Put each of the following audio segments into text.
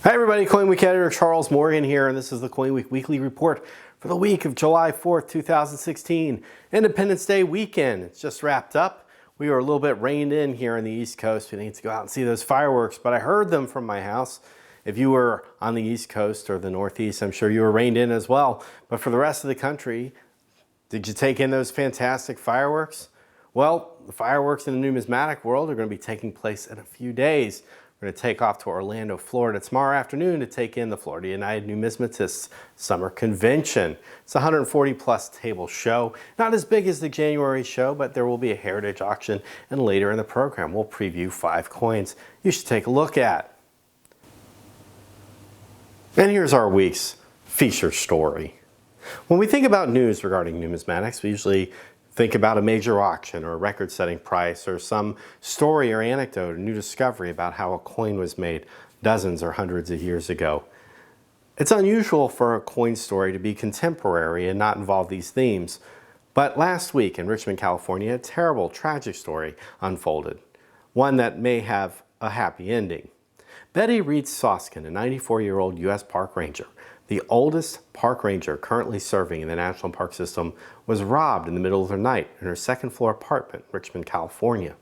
Hi everybody, CoinWeek editor Charles Morgan here, and this is the CoinWeek weekly report for the week of July 4th, 2016, Independence Day weekend. It's just wrapped up. We were a little bit rained in here on the East Coast. We need to go out and see those fireworks, but I heard them from my house. If you were on the East Coast or the Northeast, I'm sure you were rained in as well. But for the rest of the country, did you take in those fantastic fireworks? Well, the fireworks in the numismatic world are going to be taking place in a few days. We're going to take off to Orlando, Florida tomorrow afternoon to take in the Florida United Numismatists Summer Convention. It's a 140 plus table show. Not as big as the January show, but there will be a heritage auction, and later in the program we'll preview 5 coins you should take a look at. And here's our week's feature story. When we think about news regarding numismatics, we usually think about a major auction or a record-setting price or some story or anecdote or new discovery about how a coin was made dozens or hundreds of years ago. It's unusual for a coin story to be contemporary and not involve these themes. But last week in Richmond, California, a terrible, tragic story unfolded. One that may have a happy ending. Betty Reid Soskin, a 94-year-old U.S. park ranger, the oldest park ranger currently serving in the National Park System, was robbed in the middle of the night in her second-floor apartment in Richmond, California.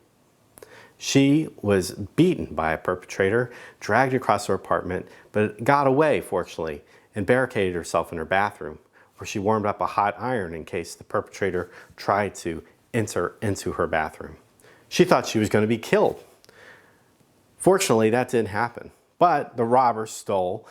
She was beaten by a perpetrator, dragged across her apartment, but got away, fortunately, and barricaded herself in her bathroom, where she warmed up a hot iron in case the perpetrator tried to enter into her bathroom. She thought she was going to be killed. Fortunately, that didn't happen, but the robbers stole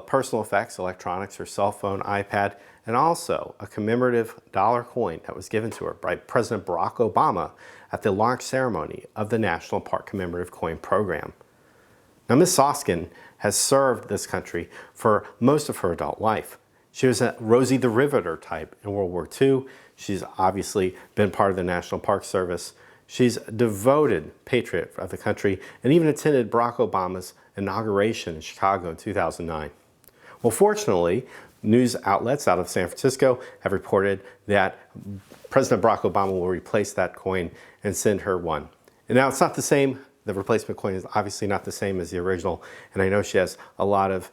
personal effects, electronics, her cell phone, iPad, and also a commemorative dollar coin that was given to her by President Barack Obama at the launch ceremony of the National Park Commemorative Coin Program. Now, Ms. Soskin has served this country for most of her adult life. She was a Rosie the Riveter type in World War II. She's obviously been part of the National Park Service. She's a devoted patriot of the country and even attended Barack Obama's inauguration in Chicago in 2009. Well, fortunately, news outlets out of San Francisco have reported that President Barack Obama will replace that coin and send her one. And now it's not the same. The replacement coin is obviously not the same as the original, and I know she has a lot of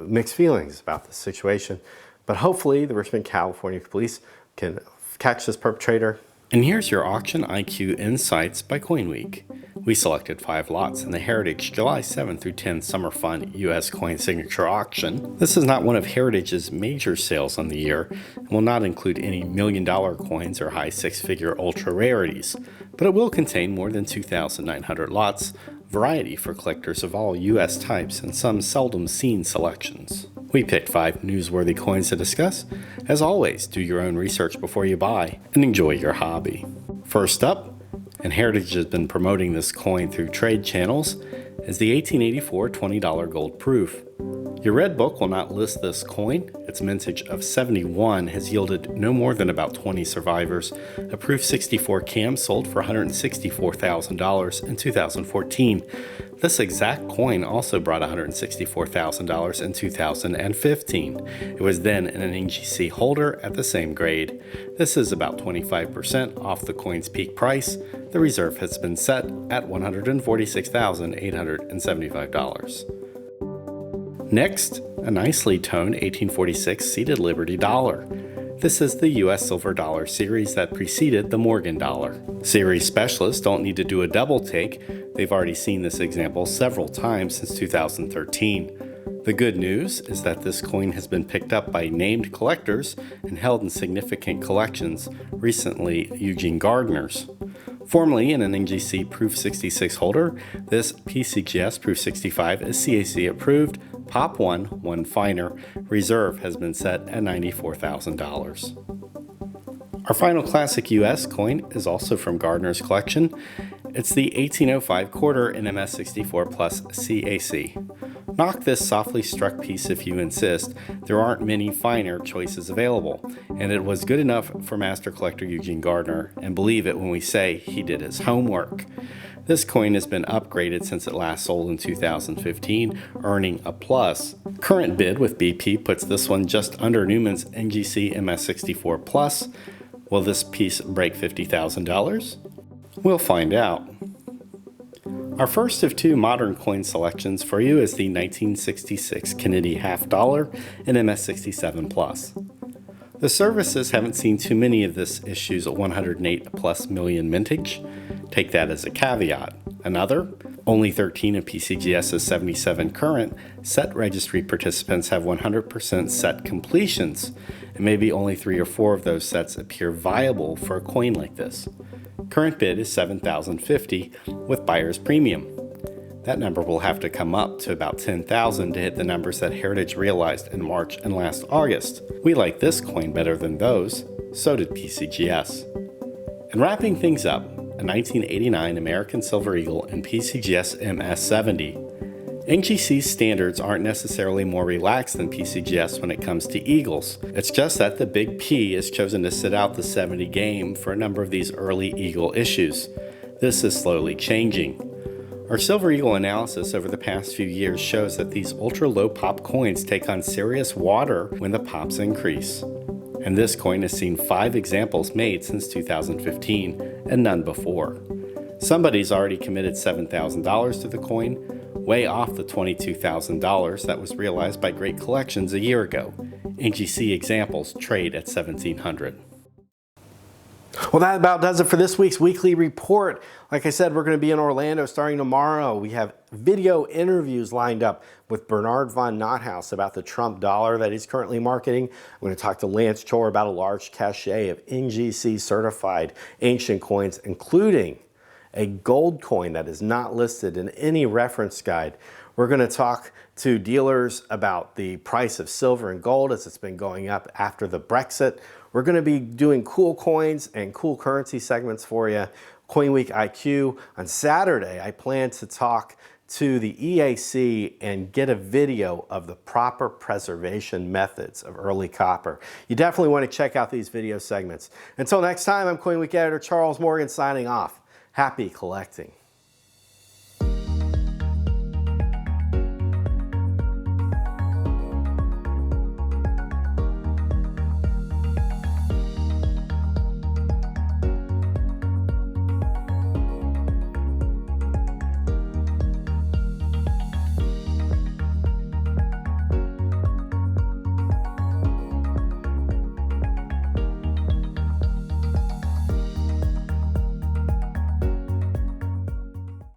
mixed feelings about this situation. But hopefully the Richmond, California police can catch this perpetrator. And here's your Auction IQ Insights by CoinWeek. We selected 5 lots in the Heritage July 7 through 10 Summer Fun U.S. Coin Signature Auction. This is not one of Heritage's major sales on the year and will not include any million-dollar coins or high six-figure ultra rarities, but it will contain more than 2,900 lots, variety for collectors of all U.S. types, and some seldom seen selections. We picked 5 newsworthy coins to discuss. As always, do your own research before you buy and enjoy your hobby. First up, and Heritage has been promoting this coin through trade channels, is the 1884 $20 gold proof. Your red book will not list this coin. Its mintage of 71 has yielded no more than about 20 survivors. A proof 64 cam sold for $164,000 in 2014. This exact coin also brought $164,000 in 2015. It was then in an NGC holder at the same grade. This is about 25% off the coin's peak price. The reserve has been set at $146,875. Next, a nicely toned 1846 seated Liberty dollar. This is the U.S. Silver Dollar series that preceded the Morgan dollar. Series specialists don't need to do a double take. They've already seen this example several times since 2013. The good news is that this coin has been picked up by named collectors and held in significant collections, recently Eugene Gardner's. Formerly in an NGC Proof 66 holder, this PCGS Proof 65 is CAC approved, Pop 1 finer, reserve has been set at $94,000. Our final classic US coin is also from Gardner's collection. It's the 1805 quarter in MS64 plus CAC. Knock this softly struck piece if you insist. There aren't many finer choices available, and it was good enough for master collector Eugene Gardner, and believe it when we say he did his homework. This coin has been upgraded since it last sold in 2015, earning a plus. Current bid with BP puts this one just under Newman's NGC MS64 Plus. Will this piece break $50,000? We'll find out. Our first of two modern coin selections for you is the 1966 Kennedy half dollar and MS67 Plus. The services haven't seen too many of this issue's 108 plus million mintage. Take that as a caveat. Another, only 13 of PCGS's 77 current set registry participants have 100% set completions, and maybe only 3 or 4 of those sets appear viable for a coin like this. Current bid is $7,050 with buyer's premium. That number will have to come up to about $10,000 to hit the numbers that Heritage realized in March and last August. We like this coin better than those, so did PCGS. And wrapping things up, a 1989 American Silver Eagle and PCGS MS70. NGC's standards aren't necessarily more relaxed than PCGS when it comes to Eagles. It's just that the Big P has chosen to sit out the 70 game for a number of these early Eagle issues. This is slowly changing. Our Silver Eagle analysis over the past few years shows that these ultra-low pop coins take on serious water when the pops increase. And this coin has seen 5 examples made since 2015 and none before. Somebody's already committed $7,000 to the coin, way off the $22,000 that was realized by Great Collections a year ago. NGC examples trade at $1,700. Well, that about does it for this week's weekly report. Like I said, we're going to be in Orlando starting tomorrow. We have video interviews lined up with Bernard von Nothaus about the Trump dollar that he's currently marketing. I'm going to talk to Lance Chor about a large cache of NGC certified ancient coins, including a gold coin that is not listed in any reference guide. We're going to talk to dealers about the price of silver and gold as it's been going up after the Brexit. We're going to be doing cool coins and cool currency segments for you. CoinWeek IQ. On Saturday, I plan to talk to the EAC and get a video of the proper preservation methods of early copper. You definitely want to check out these video segments. Until next time, I'm CoinWeek editor Charles Morgan signing off. Happy collecting.